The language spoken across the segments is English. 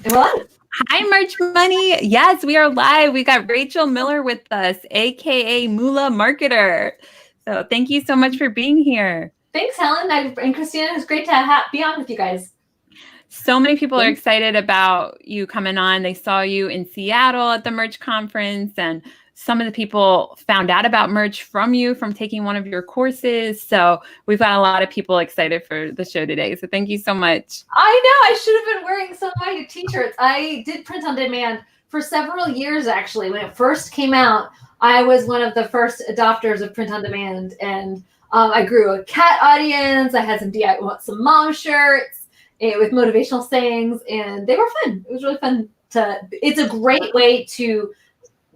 What? Hi, Merch Money. Yes, we are live. We got Rachel Miller with us, aka Moolah Marketer. So thank you so much for being here. Thanks, Helen and Christina. It's great to be on with you guys. So many people are excited about you coming on. They saw you in Seattle at the Merch Conference, and some of the people found out about Merch from you from taking one of your courses. So we've got a lot of people excited for the show today. So thank you so much. I know. I should have been wearing some of my t-shirts. I did print on demand for several years, actually. When it first came out, I was one of the first adopters of print on demand, and I grew a cat audience. I had some mom shirts with motivational sayings, and they were fun. It was really fun it's a great way to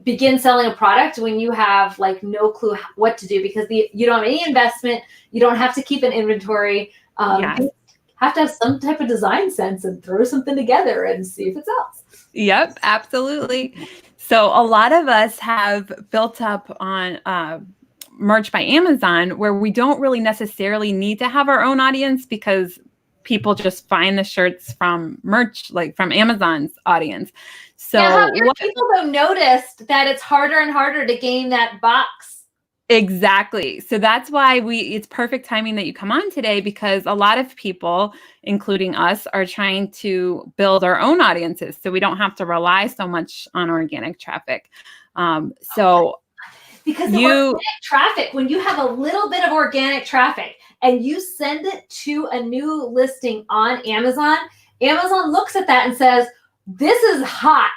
begin selling a product when you have like no clue what to do, because you don't have any investment. You don't have to keep an inventory. Yes. You have to have some type of design sense and throw something together and see if it sells. Yep, absolutely. So a lot of us have built up on Merch by Amazon, where we don't really necessarily need to have our own audience, because people just find the shirts from Merch, like from Amazon's audience. So yeah, people have noticed that it's harder and harder to gain that box. Exactly. So that's why it's perfect timing that you come on today, because a lot of people, including us, are trying to build our own audiences so we don't have to rely so much on organic traffic. Because organic traffic, when you have a little bit of organic traffic and you send it to a new listing on Amazon, Amazon looks at that and says, this is hot.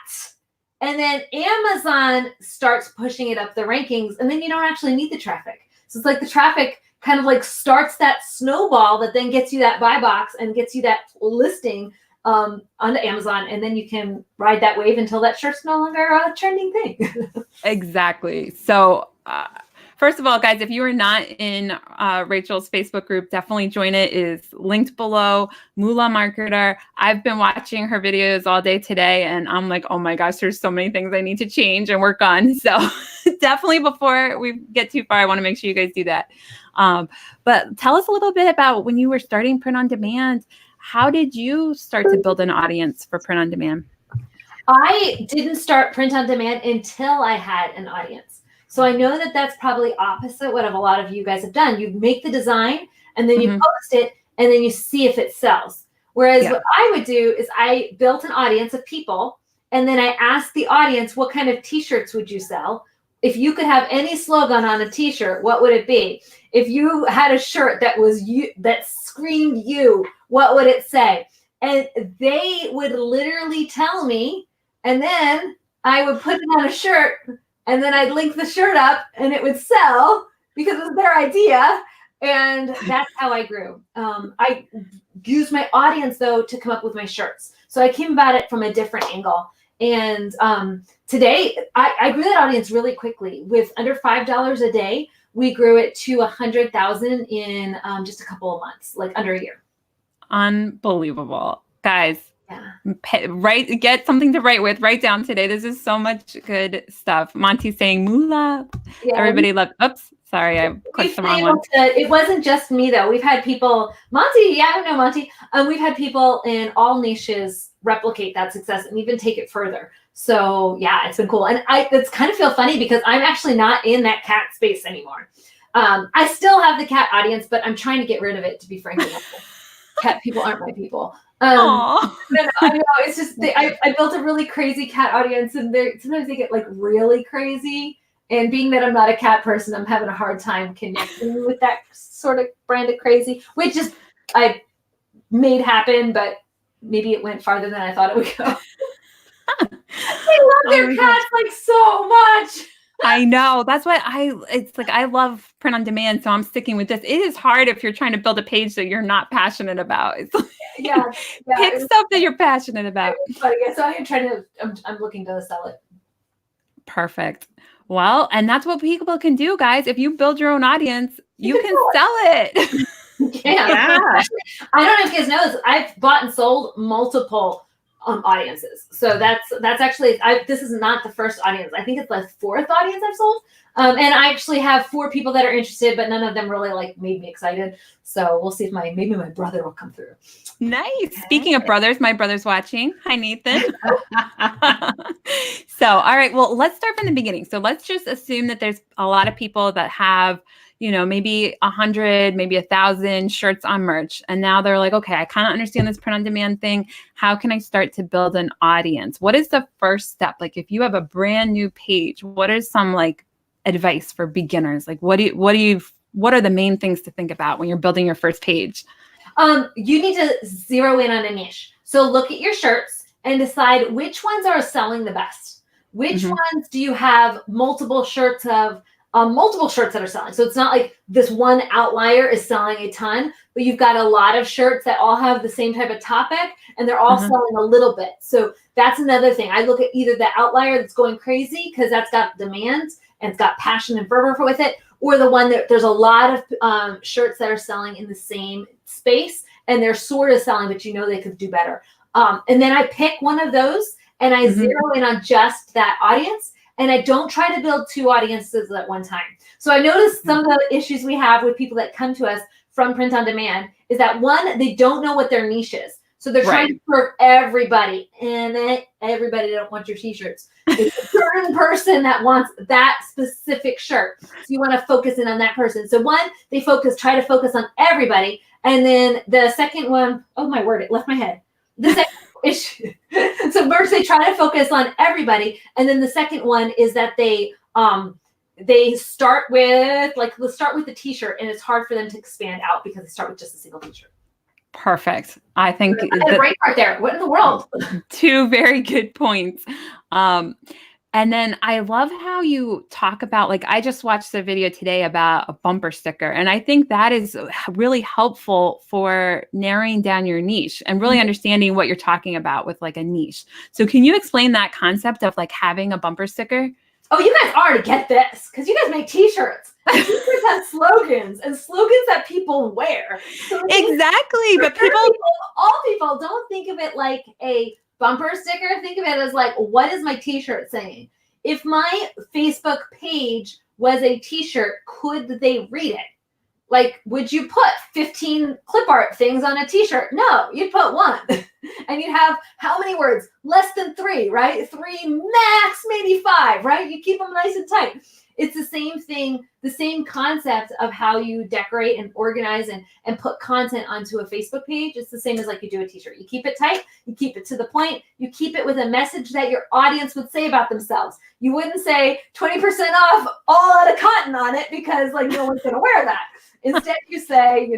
And then Amazon starts pushing it up the rankings, and then you don't actually need the traffic. So it's like the traffic kind of like starts that snowball that then gets you that buy box and gets you that listing onto Amazon, and then you can ride that wave until that shirt's no longer a trending thing. Exactly. So first of all, guys, if you are not in Rachel's Facebook group, definitely join it. It is linked below. Moolah Marketer. I've been watching her videos all day today, and I'm like, oh my gosh, there's so many things I need to change and work on. So definitely, before we get too far, I want to make sure you guys do that. But tell us a little bit about when you were starting print on demand. How did you start to build an audience for print on demand? I didn't start print on demand until I had an audience. So I know that that's probably opposite what a lot of you guys have done. You make the design and then you post it and then you see if it sells. Whereas what I would do is I built an audience of people, and then I asked the audience, what kind of t-shirts would you sell? If you could have any slogan on a t-shirt, what would it be? If you had a shirt that was you, that screamed you, what would it say? And they would literally tell me, and then I would put it on a shirt, and then I'd link the shirt up, and it would sell because it was their idea. And that's how I grew. I used my audience, though, to come up with my shirts. So I came about it from a different angle. And today, I grew that audience really quickly. With under $5 a day, we grew it to 100,000 in just a couple of months, like under a year. Unbelievable. Guys, get something to write with. Write down today. This is so much good stuff. Monty's saying Moolah. Yeah, everybody loved. Oops, sorry, I clicked the wrong one. It wasn't just me, though. We've had people, Monty, I know Monty. We've had people in all niches replicate that success and even take it further. So yeah, it's been cool. And it's kind of feel funny because I'm actually not in that cat space anymore. I still have the cat audience, but I'm trying to get rid of it, to be frank. Cat people aren't my people. No, I know, it's just I built a really crazy cat audience, and sometimes they get like really crazy. And being that I'm not a cat person, I'm having a hard time connecting with that sort of brand of crazy, which is I made happen, but maybe it went farther than I thought it would go. They love their cats like so much. I know. That's why it's like I love print on demand, so I'm sticking with this. It is hard if you're trying to build a page that you're not passionate about. It's like, pick stuff that you're passionate about. But yeah, so I'm looking to sell it. Perfect. Well, and that's what people can do, guys. If you build your own audience, you can sell it. Yeah. I don't know if you guys know this. I've bought and sold multiple audiences. So that's actually, this is not the first audience. I think it's the fourth audience I've sold. And I actually have 4 people that are interested, but none of them really like made me excited. So we'll see if maybe my brother will come through. Nice. Okay. Speaking of brothers, my brother's watching. Hi, Nathan. So, all right, well, let's start from the beginning. So let's just assume that there's a lot of people that have, maybe 100, maybe 1,000 shirts on merch. And now they're like, okay, I kind of understand this print on demand thing. How can I start to build an audience? What is the first step? Like if you have a brand new page, what is some like advice for beginners? Like what are the main things to think about when you're building your first page? You need to zero in on a niche. So look at your shirts and decide which ones are selling the best. Which ones do you have multiple shirts that are selling? So it's not like this one outlier is selling a ton, but you've got a lot of shirts that all have the same type of topic and they're all selling a little bit. So that's another thing. I look at either the outlier that's going crazy because that's got demand and it's got passion and fervor with it, or the one that there's a lot of shirts that are selling in the same space and they're sort of selling, but they could do better. And then I pick one of those and I zero in on just that audience. And I don't try to build two audiences at one time. So I noticed some of the issues we have with people that come to us from print on demand is that one, they don't know what their niche is. So they're trying to serve everybody, and then everybody don't want your t-shirts. It's a certain person that wants that specific shirt. So you want to focus in on that person. So one, they try to focus on everybody. And then the second one, oh my word, it left my head. The second issue. So first they try to focus on everybody. And then the second one is that they start with, let's start with the t-shirt, and it's hard for them to expand out because they start with just a single t-shirt. Perfect. I think a great part there. What in the world? Two very good points. And then I love how you talk about, I just watched a video today about a bumper sticker. And I think that is really helpful for narrowing down your niche and really understanding what you're talking about with a niche. So can you explain that concept of having a bumper sticker? Oh, you guys already get this because you guys make t-shirts. T-shirts have slogans and slogans that people wear. So exactly. But all people don't think of it like a bumper sticker. Think of it as what is my t-shirt saying? If my Facebook page was a t-shirt, could they read it? Would you put 15 clip art things on a t-shirt? No, you'd put one. And you'd have how many words? Less than 3, right? 3 max, maybe 5, right? You keep them nice and tight. It's the same thing, the same concept of how you decorate and organize and put content onto a Facebook page. It's the same as you do a t-shirt. You keep it tight, you keep it to the point, you keep it with a message that your audience would say about themselves. You wouldn't say 20% off all out of cotton on it because no one's going to wear that. Instead, you say,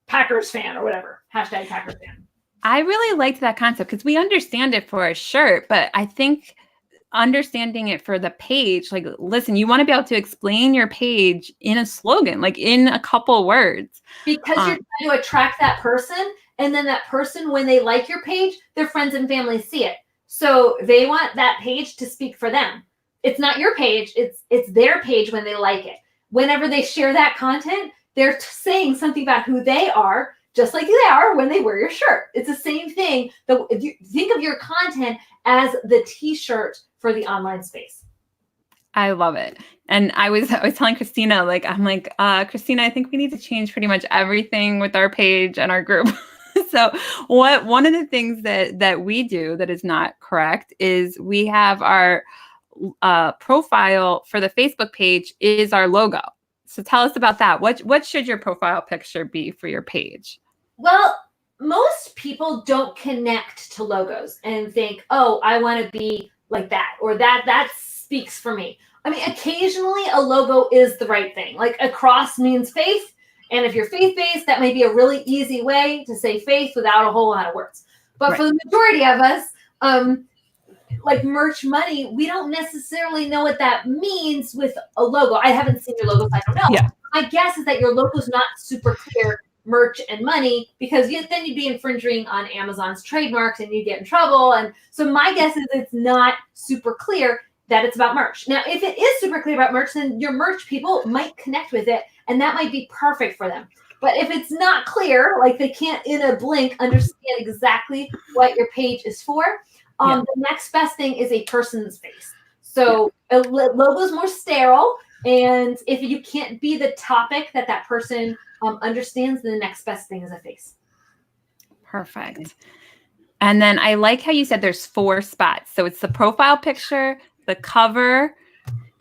Packers fan or whatever, hashtag Packers fan. I really liked that concept because we understand it for a shirt, but I think understanding it for the page, listen, you want to be able to explain your page in a slogan, in a couple words. Because you're trying to attract that person, and then that person, when they like your page, their friends and family see it. So they want that page to speak for them. It's not your page, it's their page when they like it. Whenever they share that content, they're saying something about who they are, just like they are when they wear your shirt. It's the same thing. If you think of your content as the t-shirt for the online space. I love it. And I was telling Christina, Christina, I think we need to change pretty much everything with our page and our group. So one of the things that we do that is not correct is we have our profile for the Facebook page is our logo. So tell us about that. What should your profile picture be for your page? Well, most people don't connect to logos and think, oh, I want to be like that, or that speaks for me. I mean, occasionally a logo is the right thing. A cross means faith. And if you're faith-based, that may be a really easy way to say faith without a whole lot of words. But for the majority of us, merch money, we don't necessarily know what that means with a logo. I haven't seen your logo, so I don't know. Yeah. My guess is that your logo is not super clear, merch and money, because then you'd be infringing on Amazon's trademarks and you'd get in trouble. And so my guess is it's not super clear that it's about merch. Now, if it is super clear about merch, then your merch people might connect with it, and that might be perfect for them. But if it's not clear, they can't in a blink understand exactly what your page is for, the next best thing is a person's face. So a logo is more sterile, and if you can't be the topic that person understands, then the next best thing is a face. Perfect. And then I like how you said there's 4 spots. So it's the profile picture, the cover,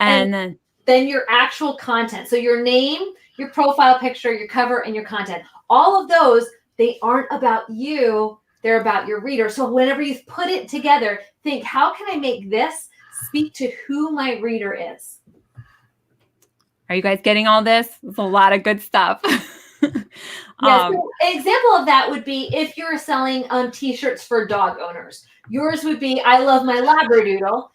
and then your actual content. So your name, your profile picture, your cover, and your content. All of those, they aren't about you. They're about your reader. So whenever you put it together, think, how can I make this speak to who my reader is? Are you guys getting all this? It's a lot of good stuff. Yeah, so an example of that would be if you're selling t-shirts for dog owners. Yours would be, I love my Labradoodle.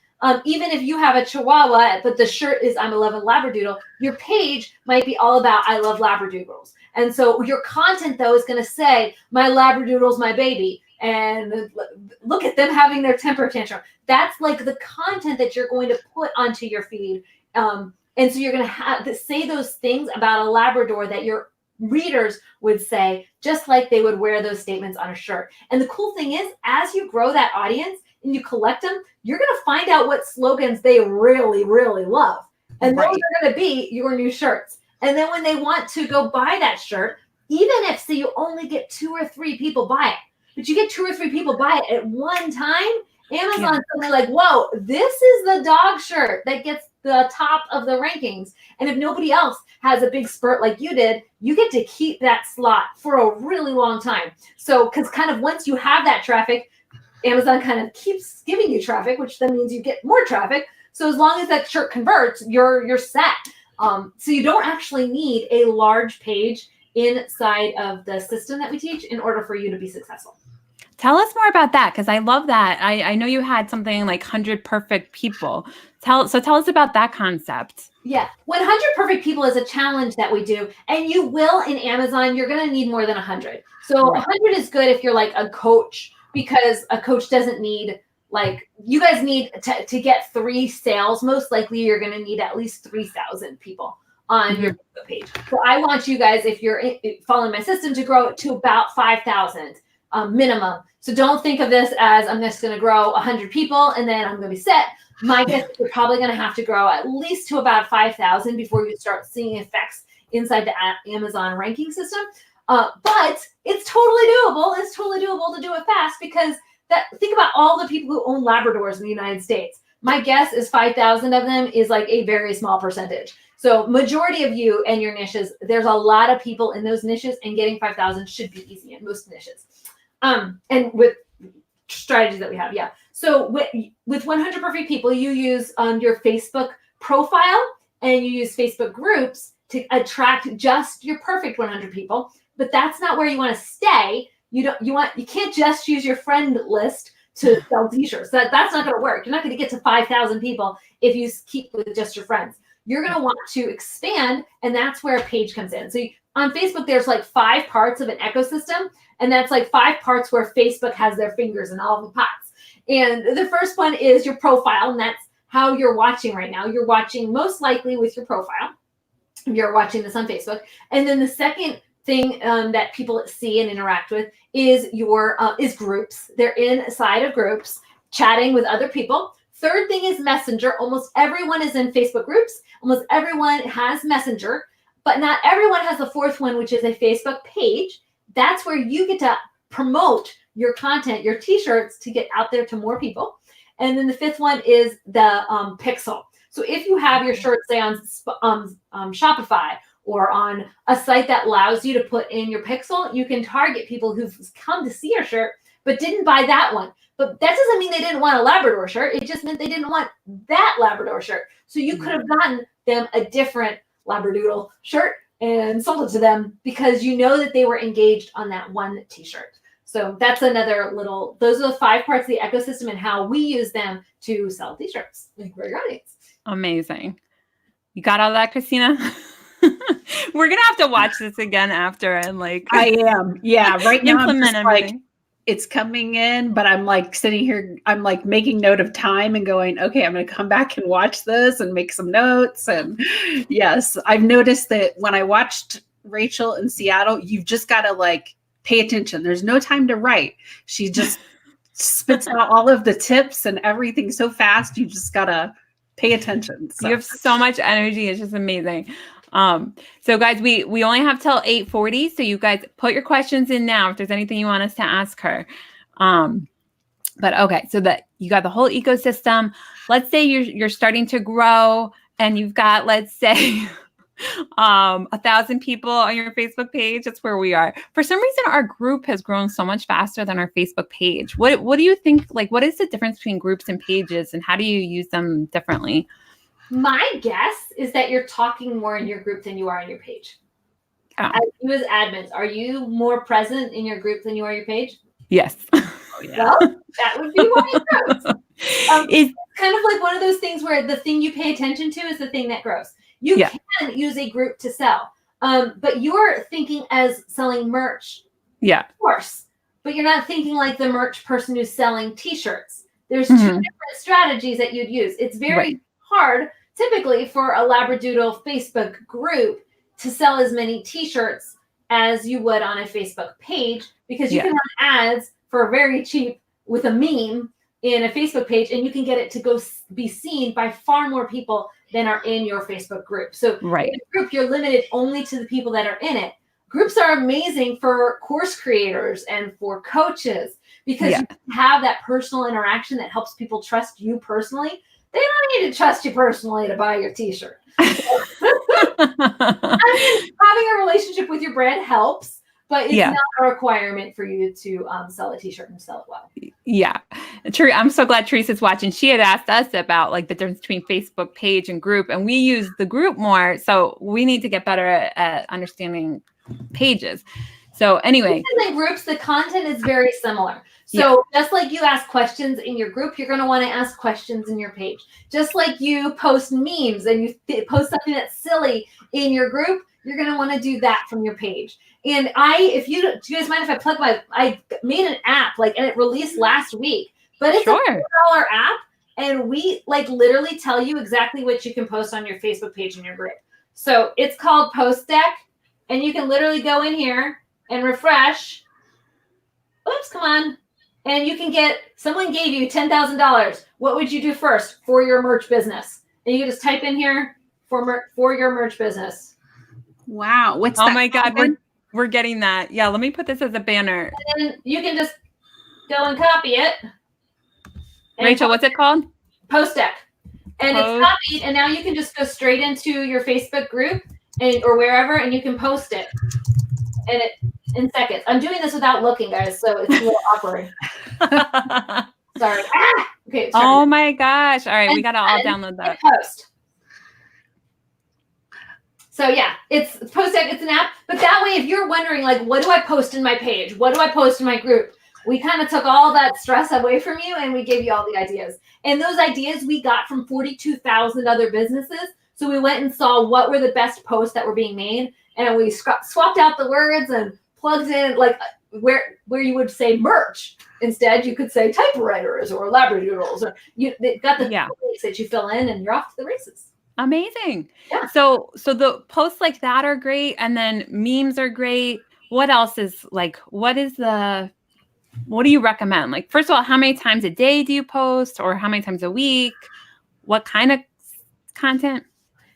Even if you have a Chihuahua, but the shirt is I'm a love a Labradoodle, your page might be all about I love Labradoodles. And so your content, though, is going to say, my Labradoodle's my baby. And look at them having their temper tantrum. That's like the content that you're going to put onto your feed. And so you're going to have to say those things about a Labrador that your readers would say, just like they would wear those statements on a shirt. And the cool thing is, as you grow that audience and you collect them, you're going to find out what slogans they really, really love. And those are going to be your new shirts. And then when they want to go buy that shirt, even if, say, you only get 2 or 3 people buy it, but you get 2 or 3 people buy it at one time, Amazon's suddenly like, whoa, this is the dog shirt that gets the top of the rankings. And if nobody else has a big spurt like you did, you get to keep that slot for a really long time. So, because kind of once you have that traffic, Amazon kind of keeps giving you traffic, which then means you get more traffic. So as long as that shirt converts, you're set. So you don't actually need a large page inside of the system that we teach in order for you to be successful. Tell us more about that, because I love that. I know you had something like 100 perfect people. Tell us about that concept. Yeah, 100 perfect people is a challenge that we do, and you will in Amazon. You're going to need more than 100. So 100 is good if you're like a coach, because a coach doesn't need, like, you guys need to get 3 sales. Most likely, you're going to need at least 3,000 people on your Facebook page. So I want you guys, if you're following my system, to grow it to about 5,000 minimum. So don't think of this as I'm just going to grow 100 people and then I'm going to be set. My guess is you're probably going to have to grow at least to about 5,000 before you start seeing effects inside the Amazon ranking system. But it's totally doable. It's totally doable to do it fast, because think about all the people who own Labradors in the United States. My guess is 5,000 of them is like a very small percentage. So majority of you and your niches, there's a lot of people in those niches, and getting 5,000 should be easy in most niches. And with strategies that we have, So with 100 perfect people, you use your Facebook profile and you use Facebook groups to attract just your perfect 100 people. But that's not where you want to stay. You can't just use your friend list to sell t-shirts. That's not going to work. You're not going to get to 5,000 people if you keep with just your friends. You're going to want to expand, and that's where a page comes in. So on Facebook, there's like 5 parts of an ecosystem, and that's like 5 parts where Facebook has their fingers in all the pots. And the first one is your profile, and that's how you're watching right now. You're watching most likely with your profile. You're watching this on Facebook. And then the second thing that people see and interact with is is groups. They're inside of groups, chatting with other people. Third thing is Messenger. Almost everyone is in Facebook groups. Almost everyone has Messenger, but not everyone has the fourth one, which is a Facebook page. That's where you get to promote your content, your t-shirts, to get out there to more people. And then the fifth one is the pixel. So if you have your shirt, say on Shopify or on a site that allows you to put in your pixel, you can target people who've come to see your shirt but didn't buy that one. But that doesn't mean they didn't want a Labrador shirt. It just meant they didn't want that Labrador shirt. So you could have gotten them a different Labradoodle shirt and sold it to them because you know that they were engaged on that one t-shirt. So that's another little, those are the 5 parts of the ecosystem and how we use them to sell t-shirts for your audience. Amazing. You got all that, Christina? We're going to have to watch this again after and like. I am. Yeah. Right now I'm just everything. like, it's coming in, but I'm like sitting here, I'm like making note of time and going, okay, I'm going to come back and watch this and make some notes. And yes, I've noticed that when I watched Rachel in Seattle, you've just got to like pay attention. There's no time to write. She just spits out all of the tips and everything so fast. You just got to pay attention. So. You have so much energy. It's just amazing. So guys, we only have till 8:40. So you guys put your questions in now if there's anything you want us to ask her. But okay, so that you got the whole ecosystem. Let's say you're starting to grow and you've got, let's say, 1,000 people on your Facebook page. That's where we are. For some reason, our group has grown so much faster than our Facebook page. What do you think? Like, what is the difference between groups and pages, and how do you use them differently? My guess is that you're talking more in your group than you are on your page. Oh. As you as admins, are you more present in your group than you are your page? Yes. Well, that would be why it grows. It's kind of like one of those things where the thing you pay attention to is the thing that grows. You can use a group to sell, but you're thinking as selling merch. Yeah. Of course. But you're not thinking like the merch person who's selling t-shirts. There's two different strategies that you'd use. It's very hard, typically, for a Labradoodle Facebook group to sell as many t-shirts as you would on a Facebook page, because you can run ads for very cheap with a meme in a Facebook page, and you can get it to go be seen by far more people than are in your Facebook group. So in a group, you're limited only to the people that are in it. Groups are amazing for course creators and for coaches, because you have that personal interaction that helps people trust you personally. They don't need to trust you personally to buy your t-shirt. I mean, having a relationship with your brand helps, but it's not a requirement for you to sell a t-shirt and sell it well. Yeah, true. I'm so glad Teresa's watching. She had asked us about like the difference between Facebook page and group, and we use the group more. So we need to get better at understanding pages. So anyway, in groups, the content is very similar. So just like you ask questions in your group, you're going to want to ask questions in your page. Just like you post memes and you post something that's silly in your group, you're going to want to do that from your page. And do you guys mind if I plug I made an app and it released last week, but it's a $4 app. And we literally tell you exactly what you can post on your Facebook page and your group. So it's called Post Deck, and you can literally go in here and refresh. Oops, come on. And you can someone gave you $10,000. What would you do first for your merch business? And you can just type in here for your merch business. Wow. What's that? Oh my God. We're getting that. Yeah. Let me put this as a banner. And then you can just go and copy it. Rachel, what's it called? Post Deck. And it's copied. And now you can just go straight into your Facebook group or wherever, and you can post it. And in seconds. I'm doing this without looking, guys, so it's a little awkward. Sorry. Okay. Sorry. Oh my gosh. All right, we gotta all download that. Post. So yeah, it's Post Deck. It's an app, but that way, if you're wondering, what do I post in my page? What do I post in my group? We kind of took all that stress away from you, and we gave you all the ideas. And those ideas we got from 42,000 other businesses. So we went and saw what were the best posts that were being made, and we swapped out the words and plugged in where you would say merch. Instead, you could say typewriters or Labradoodles, or they got the links that you fill in, and you're off to the races. Amazing. Yeah. So the posts like that are great, and then memes are great. What else is what do you recommend? First of all, how many times a day do you post, or how many times a week? What kind of content?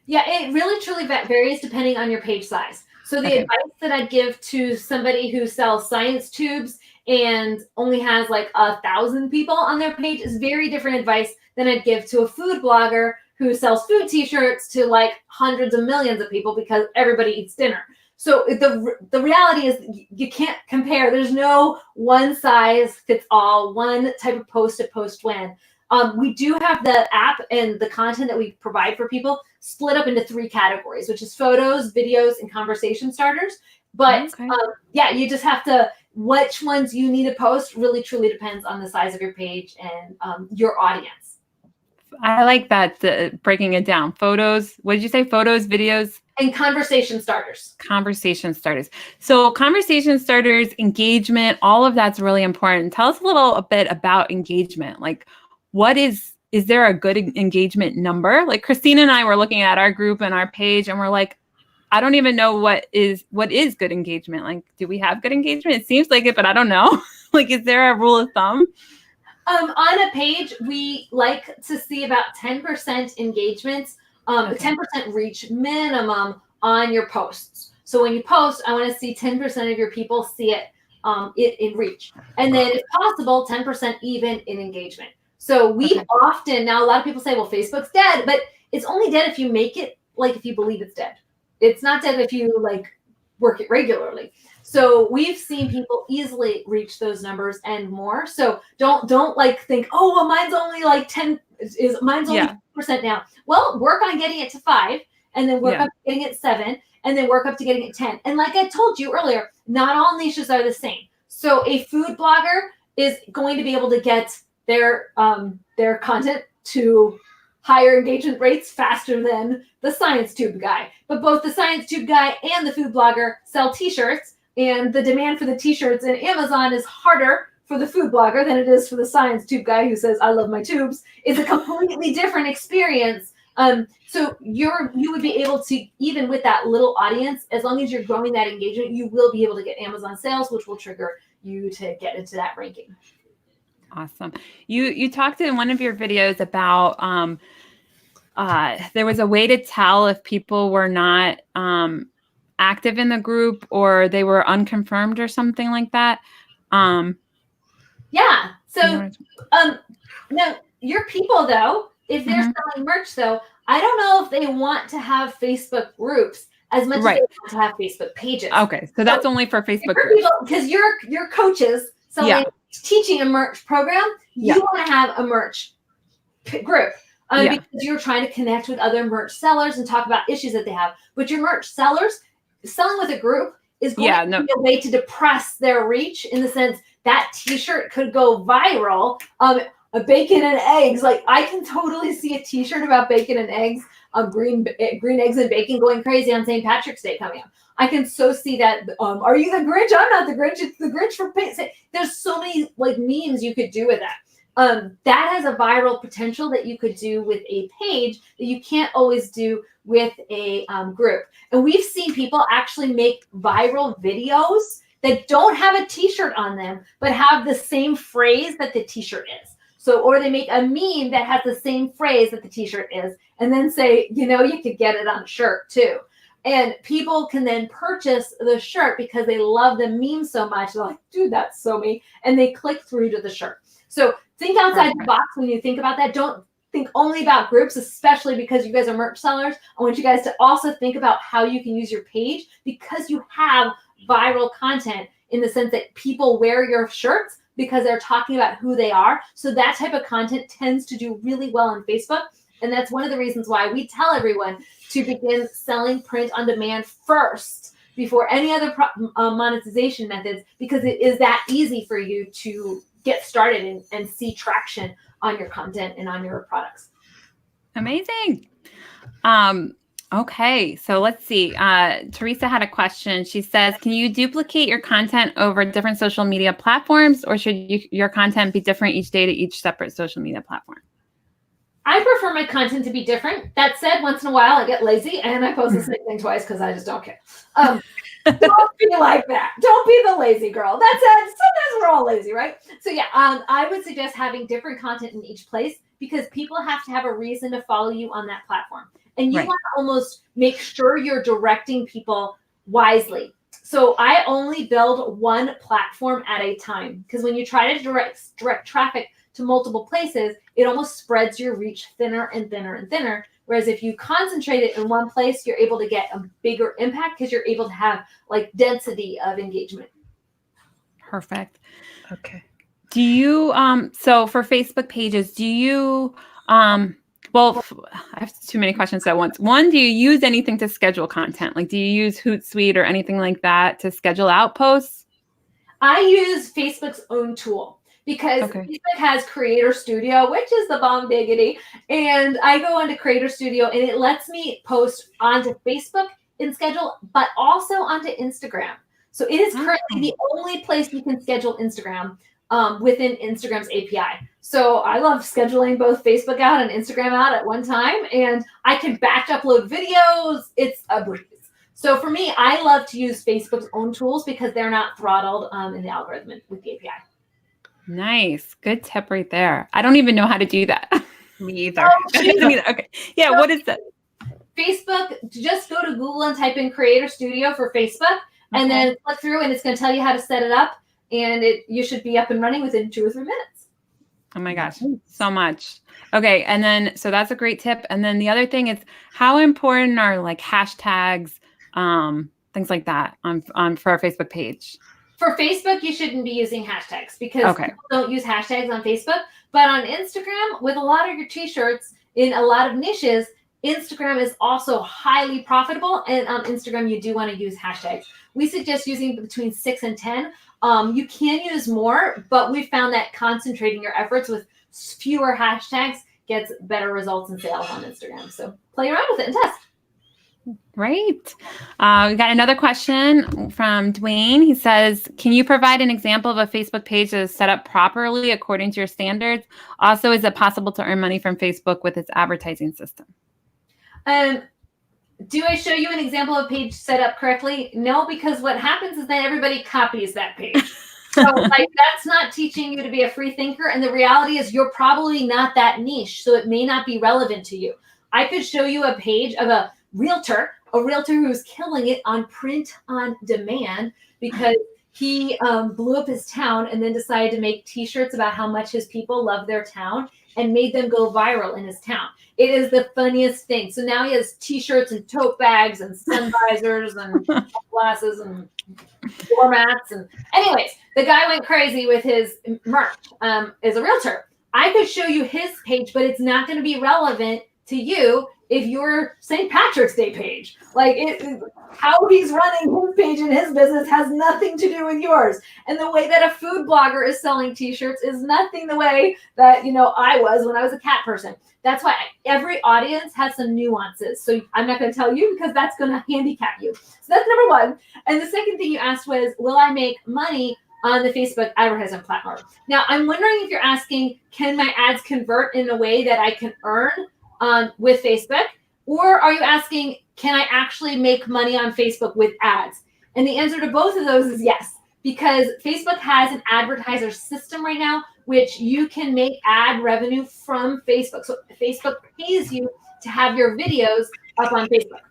Yeah, it really truly varies depending on your page size. So the advice that I'd give to somebody who sells science tubes and only has 1,000 people on their page is very different advice than I'd give to a food blogger who sells food t-shirts to hundreds of millions of people, because everybody eats dinner. So the reality is you can't compare. There's no one size fits all, one type of post to post when. We do have the app and the content that we provide for people split up into 3 categories, which is photos, videos, and conversation starters. But you just have to, which ones you need to post really truly depends on the size of your page and your audience. I like that, breaking it down. Photos, what did you say? Photos, videos? And conversation starters. Conversation starters. So conversation starters, engagement, all of that's really important. Tell us a bit about engagement. What is there a good engagement number? Christina and I were looking at our group and our page, and we're I don't even know what is good engagement. Do we have good engagement? It seems like it, but I don't know. Is there a rule of thumb? On a page, we like to see about 10% engagements, 10% reach minimum on your posts. So when you post, I want to see 10% of your people see it in reach. And then if possible, 10% even in engagement. So we often, now a lot of people say, well, Facebook's dead, but it's only dead if you make it, like if you believe it's dead. It's not dead if you like work it regularly. So we've seen people easily reach those numbers and more. So don't like think, oh, well, mine's only like 10, mine's only 10% now. Well, work on getting it to 5, and then work up to getting it 7, and then work up to getting it 10. And like I told you earlier, not all niches are the same. So a food blogger is going to be able to get their content to higher engagement rates faster than the science tube guy. But both the science tube guy and the food blogger sell t-shirts, and the demand for the t-shirts in Amazon is harder for the food blogger than it is for the science tube guy who says, I love my tubes. It's a completely different experience. So you would be able to, even with that little audience, as long as you're growing that engagement, you will be able to get Amazon sales, which will trigger you to get into that ranking. Awesome. You talked in one of your videos about there was a way to tell if people were not active in the group or they were unconfirmed or something like that. Yeah. So now your people though, if they're selling merch though, I don't know if they want to have Facebook groups as much as they want to have Facebook pages. Okay. So that's only for Facebook groups. Because your coaches selling teaching a merch program, you want to have a merch group. Because you're trying to connect with other merch sellers and talk about issues that they have. But your merch sellers, selling with a group is going to be a way to depress their reach, in the sense that t-shirt could go viral. A bacon and eggs, like I can totally see a t-shirt about bacon and eggs, green eggs and bacon going crazy on St. Patrick's Day coming up. I can so see that. Are you the Grinch? I'm not the Grinch. It's the Grinch for paint. There's so many like memes you could do with that. That has a viral potential that you could do with a page that you can't always do with a group. And we've seen people actually make viral videos that don't have a t-shirt on them, but have the same phrase that the t-shirt is. So, or they make a meme that has the same phrase that the t-shirt is, and then say, you could get it on a shirt too. And people can then purchase the shirt because they love the meme so much. They're like, dude, that's so me. And they click through to the shirt. So think outside the box when you think about that. Don't think only about groups, especially because you guys are merch sellers. I want you guys to also think about how you can use your page, because you have viral content in the sense that people wear your shirts because they're talking about who they are. So that type of content tends to do really well on Facebook. And that's one of the reasons why we tell everyone to begin selling print on demand first before any other monetization methods, because it is that easy for you to get started and see traction on your content and on your products. Amazing. Okay, so let's see. Teresa had a question. She says, can you duplicate your content over different social media platforms, or should your content be different each day to each separate social media platform? I prefer my content to be different. That said, once in a while I get lazy and I post the same thing twice because I just don't care. Don't be like that. Don't be the lazy girl. That said, sometimes we're all lazy, right? So yeah, I would suggest having different content in each place, because people have to have a reason to follow you on that platform. And you want to almost make sure you're directing people wisely. So I only build one platform at a time, because when you try to direct traffic to multiple places, it almost spreads your reach thinner and thinner and thinner. Whereas if you concentrate it in one place, you're able to get a bigger impact, because you're able to have like density of engagement. Perfect. Okay. Do you, so for Facebook pages, do you, well, I have too many questions at once. One, do you use anything to schedule content? Like, do you use Hootsuite or anything like that to schedule out posts? I use Facebook's own tool, because Facebook has Creator Studio, which is the bomb diggity. And I go into Creator Studio and it lets me post onto Facebook in schedule, but also onto Instagram. So it is currently the only place you can schedule Instagram within Instagram's API. So I love scheduling both Facebook out and Instagram out at one time, and I can batch upload videos. It's a breeze. So for me, I love to use Facebook's own tools because they're not throttled in the algorithm with the API. Nice. Good tip right there. I don't even know how to do that. Me either. Okay. Yeah. What is that? Facebook, just go to Google and type in Creator Studio for Facebook, and then click through, and it's going to tell you how to set it up, and you should be up and running within 2 or 3 minutes. Oh my gosh, so much. Okay, and then so that's a great tip. And then the other thing is, how important are like hashtags, things like that on for our Facebook page? For Facebook, you shouldn't be using hashtags because people don't use hashtags on Facebook. But on Instagram, with a lot of your t-shirts in a lot of niches, Instagram is also highly profitable. And on Instagram, you do want to use hashtags. We suggest using between 6 and 10. You can use more, but we found that concentrating your efforts with fewer hashtags gets better results in sales on Instagram. So play around with it and test. Great. We got another question from Dwayne. He says, can you provide an example of a Facebook page that is set up properly according to your standards? Also, is it possible to earn money from Facebook with its advertising system? Do I show you an example of a page set up correctly? No, because what happens is that everybody copies that page. So like that's not teaching you to be a free thinker. And the reality is you're probably not that niche. So it may not be relevant to you. I could show you a page of a realtor who's killing it on print on demand because he blew up his town and then decided to make t-shirts about how much his people love their town and made them go viral in his town. It is the funniest thing. So now he has t-shirts and tote bags and sun visors and glasses and doormats. And anyways, the guy went crazy with his merch as a realtor. I could show you his page, but it's not going to be relevant to you if your St. Patrick's Day page. Like how he's running his page in his business has nothing to do with yours. And the way that a food blogger is selling t-shirts is nothing the way that, I was when I was a cat person. That's why every audience has some nuances. So I'm not going to tell you because that's going to handicap you. So that's number one. And the second thing you asked was, will I make money on the Facebook advertising platform? Now, I'm wondering if you're asking, can my ads convert in a way that I can earn with Facebook? Or are you asking, can I actually make money on Facebook with ads? And the answer to both of those is yes, because Facebook has an advertiser system right now, which you can make ad revenue from Facebook. So Facebook pays you to have your videos up on Facebook.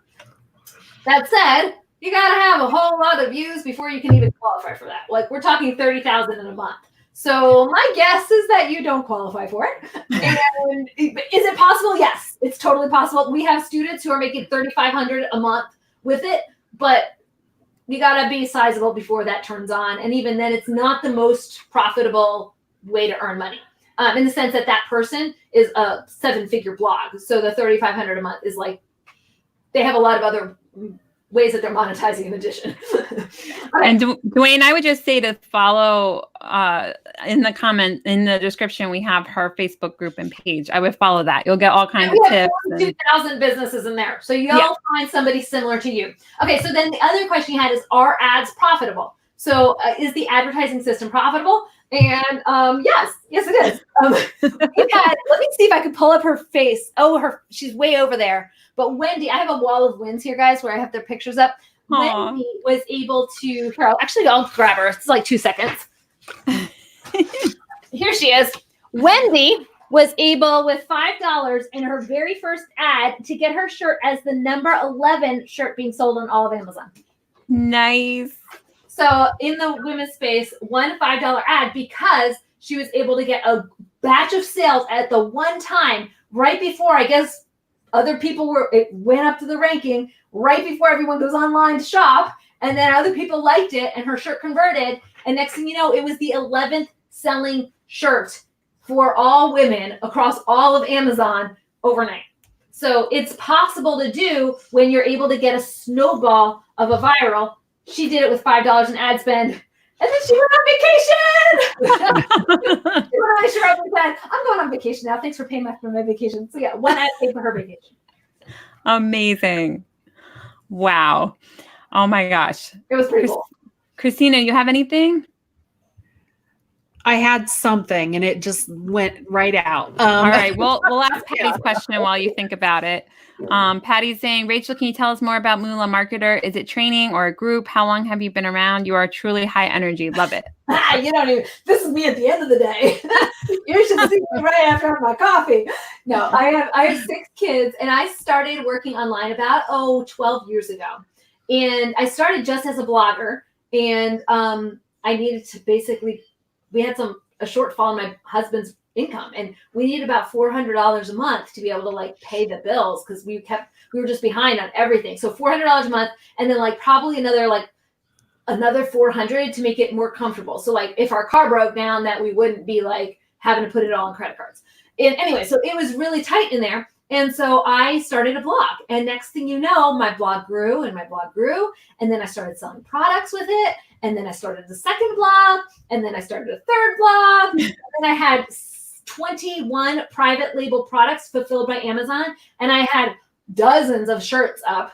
That said, you got to have a whole lot of views before you can even qualify for that. Like we're talking 30,000 in a month. So my guess is that you don't qualify for it. And is it possible? Yes, it's totally possible. We have students who are making $3,500 a month with it, but you got to be sizable before that turns on. And even then, it's not the most profitable way to earn money in the sense that person is a 7-figure blog. So the $3,500 a month is like, they have a lot of other ways that they're monetizing in addition. Okay. And Dwayne, I would just say to follow in the description, we have her Facebook group and page. I would follow that. You'll get all kinds of tips. 2,000 businesses in there. So you'll find somebody similar to you. Okay. So then the other question you had is, are ads profitable? So is the advertising system profitable? And yes, it is. Let me see if I can pull up her face. Oh, she's way over there. But Wendy, I have a wall of wins here, guys, where I have their pictures up. Aww. Wendy was able to, I'll grab her. It's like 2 seconds. Here she is. Wendy was able, with $5 in her very first ad, to get her shirt as the number 11 shirt being sold on all of Amazon. Nice. So in the women's space, one $5 ad, because she was able to get a batch of sales at the one time right before, I guess, other people it went up to the ranking right before everyone goes online to shop. And then other people liked it and her shirt converted. And next thing you know, it was the 11th selling shirt for all women across all of Amazon overnight. So it's possible to do when you're able to get a snowball of a viral. She did it with $5 in ad spend. And then she went on vacation. I'm going on vacation now. Thanks for paying for my vacation. So yeah, one ad paid for her vacation. Amazing. Wow. Oh my gosh. It was pretty cool. Christina, you have anything? I had something and it just went right out. All right. We'll ask Patty's question while you think about it. Patty's saying, Rachel, can you tell us more about Moolah Marketer? Is it training or a group? How long have you been around? You are truly high energy. Love it. You don't even, this is me at the end of the day. You should see me right after my coffee. No, I have 6 kids, and I started working online about 12 years ago. And I started just as a blogger, and I needed to basically, we had a shortfall in my husband's income, and we needed about $400 a month to be able to like pay the bills, because we were just behind on everything. So $400 a month, and then like probably another 400 to make it more comfortable. So like if our car broke down, that we wouldn't be like having to put it all on credit cards. And anyway, so it was really tight in there. And so I started a blog, and next thing you know, my blog grew and my blog grew. And then I started selling products with it. And then I started the second blog, and then I started a third blog. And then I had 21 private label products fulfilled by Amazon. And I had dozens of shirts up.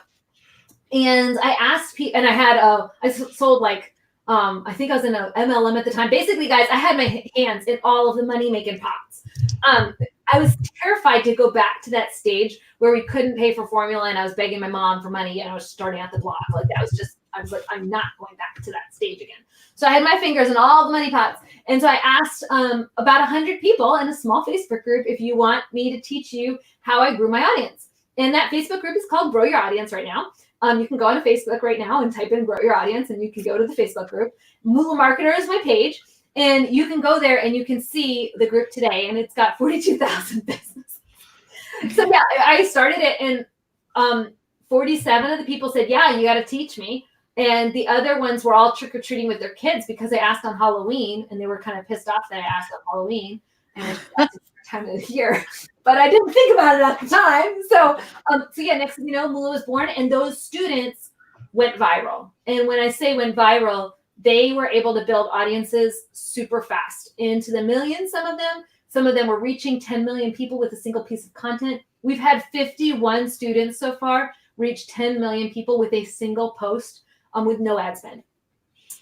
And I asked people, and I sold like, I think I was in a MLM at the time. Basically, guys, I had my hands in all of the money-making pots. I was terrified to go back to that stage where we couldn't pay for formula, and I was begging my mom for money, and I was starting out the blog. Like I was like, I'm not going back to that stage again. So I had my fingers in all the money pots. And so I asked about 100 people in a small Facebook group if you want me to teach you how I grew my audience. And that Facebook group is called Grow Your Audience right now. You can go on to Facebook right now and type in Grow Your Audience, and you can go to the Facebook group. Moolah Marketer is my page, and you can go there and you can see the group today, and it's got 42,000 businesses. So yeah, I started it, and 47 of the people said, yeah, you got to teach me. And the other ones were all trick-or-treating with their kids because I asked on Halloween, and they were kind of pissed off that I asked on Halloween. And that's the time of the year. But I didn't think about it at the time. So yeah, next thing you know, Moolah was born, and those students went viral. And when I say went viral, they were able to build audiences super fast, into the millions, some of them. Some of them were reaching 10 million people with a single piece of content. We've had 51 students so far reach 10 million people with a single post with no ad spend.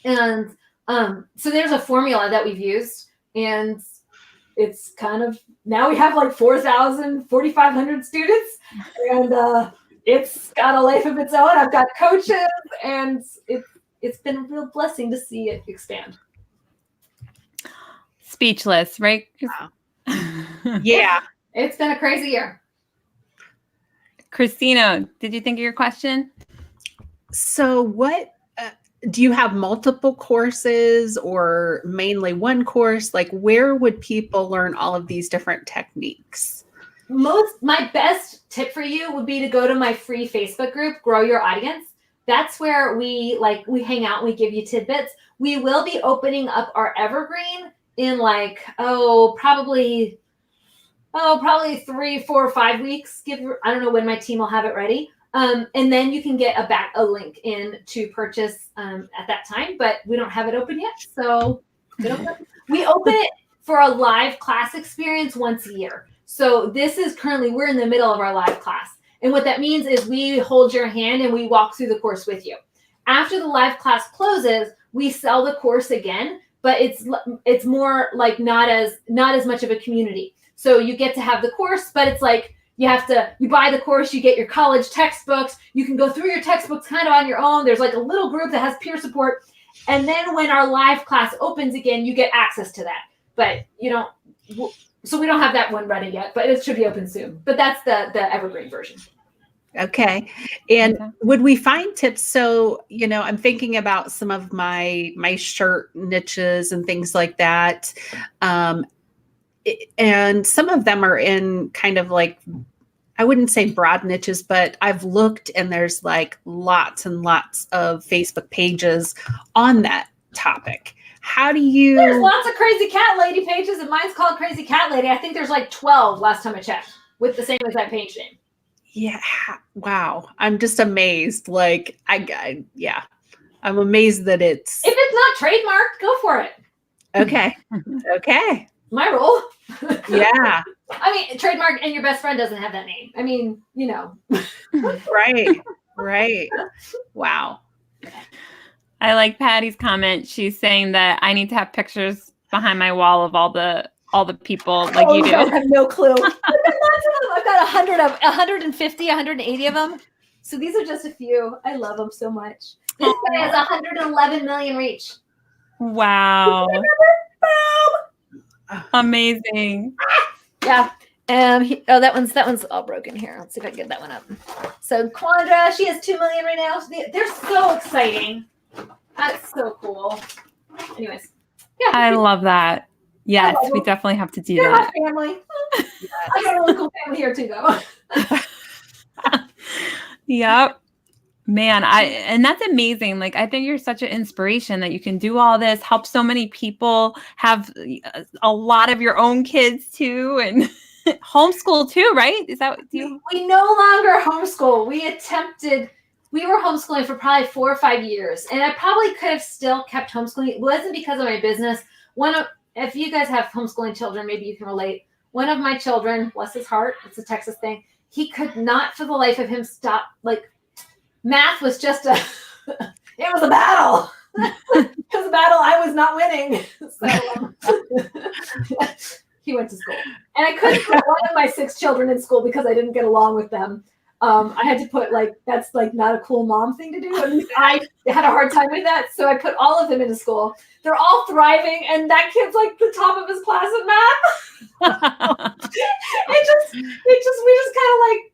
And so there's a formula that we've used, and it's kind of, now we have like 4,500 students, and it's got a life of its own. I've got coaches, and it's been a real blessing to see it expand. Speechless, right? Wow. Yeah. It's been a crazy year. Christina, did you think of your question? So what, do you have multiple courses or mainly one course? Like where would people learn all of these different techniques? My best tip for you would be to go to my free Facebook group, Grow Your Audience. That's where we hang out and we give you tidbits. We will be opening up our evergreen in probably 3, 4, 5 weeks. I don't know when my team will have it ready. And then you can get a link in to purchase at that time, but we don't have it open yet. So we open it for a live class experience once a year. So this is we're in the middle of our live class. And what that means is we hold your hand and we walk through the course with you. After the live class closes, we sell the course again, but it's more like not as much of a community. So you get to have the course, but it's like you buy the course, you get your college textbooks, you can go through your textbooks kind of on your own. There's like a little group that has peer support. And then when our live class opens again, you get access to that. But so we don't have that one ready yet, but it should be open soon. But that's the evergreen version. Okay. And would we find tips? So, I'm thinking about some of my shirt niches and things like that. And some of them are in kind of like, I wouldn't say broad niches, but I've looked and there's like lots and lots of Facebook pages on that topic. How do you? There's lots of Crazy Cat Lady pages, and mine's called Crazy Cat Lady. I think there's like 12 last time I checked with the same exact page name. Yeah. Wow. I'm just amazed. Like, yeah, I'm amazed that it's. If it's not trademarked, go for it. Okay. Okay. My role. Yeah. I mean, trademark, and your best friend doesn't have that name. I mean, Right. Right. Wow. I like Patty's comment. She's saying that I need to have pictures behind my wall of all the people like you do. I have no clue. I've got 150, 180 of them. So these are just a few. I love them so much. This guy has 111 million reach. Wow. Amazing. Yeah. That one's all broken here. Let's see if I can get that one up. So Quandra, she has 2 million right now. They're so exciting. That's so cool. Anyways, yeah. I love that. Yes, we definitely have to do They're that. my family. I got a really cool family here too, though. Yep. Man, and that's amazing. Like, I think you're such an inspiration that you can do all this, help so many people, have a lot of your own kids too, and homeschool too, right? Is that what you? We no longer homeschool. We were homeschooling for probably 4 or 5 years, and I probably could have still kept homeschooling. It wasn't because of my business. If you guys have homeschooling children, maybe you can relate. One of my children, bless his heart, it's a Texas thing. He could not for the life of him stop. Like, math was just it was a battle. It was a battle. I was not winning. So he went to school. And I couldn't put one of my 6 children in school because I didn't get along with them. I had to put that's not a cool mom thing to do. And I had a hard time with that. So I put all of them into school. They're all thriving. And that kid's like the top of his class in math. We just kind of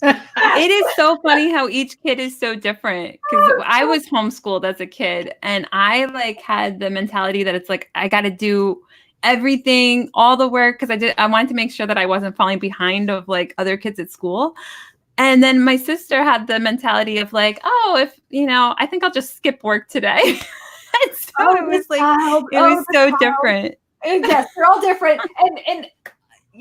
it is so funny how each kid is so different, because I was homeschooled as a kid, and I had the mentality that it's I got to do everything, all the work, because I wanted to make sure that I wasn't falling behind of other kids at school. And then my sister had the mentality of if I think I'll just skip work today. And so it was so different. Yes, they're all different. And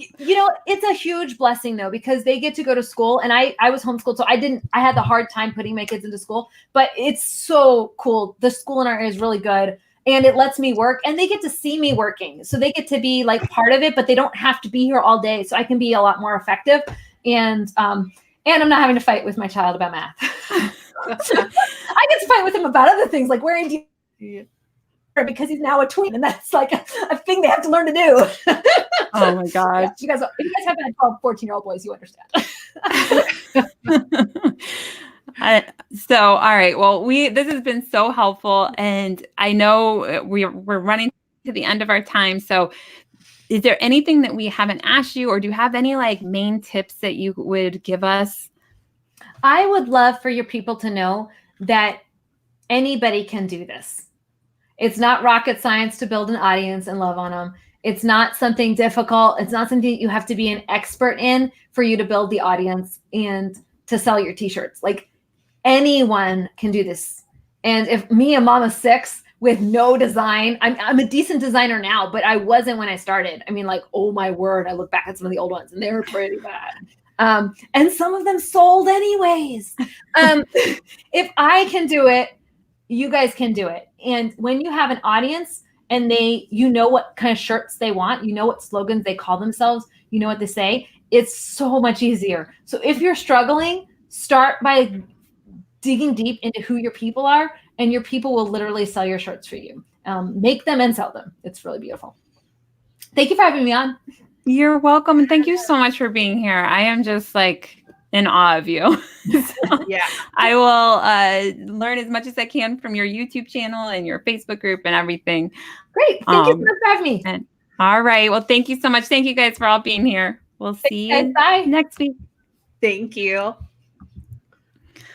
it's a huge blessing though, because they get to go to school, and I was homeschooled. So I had the hard time putting my kids into school, but it's so cool. The school in our area is really good, and it lets me work, and they get to see me working. So they get to be part of it, but they don't have to be here all day. So I can be a lot more effective. And I'm not having to fight with my child about math. I get to fight with him about other things, like wearing deodorant, because he's now a tween, and that's a thing they have to learn to do. Oh my God. Yeah, if you guys have had 12, 14-year-old boys, you understand. So, all right. Well, this has been so helpful, and I know we're running to the end of our time. So is there anything that we haven't asked you, or do you have any main tips that you would give us? I would love for your people to know that anybody can do this. It's not rocket science to build an audience and love on them. It's not something difficult. It's not something you have to be an expert in for you to build the audience and to sell your t-shirts. Anyone can do this. And if me, a mom of 6 with no design, I'm a decent designer now, but I wasn't when I started. I mean, oh my word, I look back at some of the old ones and they were pretty bad. And some of them sold anyways. If I can do it, you guys can do it. And when you have an audience and what kind of shirts they want, what slogans they call themselves, what they say, it's so much easier. So if you're struggling, start by digging deep into who your people are, and your people will literally sell your shirts for you. Make them and sell them. It's really beautiful. Thank you for having me on. You're welcome. And thank you so much for being here. I am just in awe of you. So yeah. I will learn as much as I can from your YouTube channel and your Facebook group and everything. Great. Thank you so much for having me. All right. Well, thank you so much. Thank you guys for all being here. We'll see you Bye. next week. Thank you.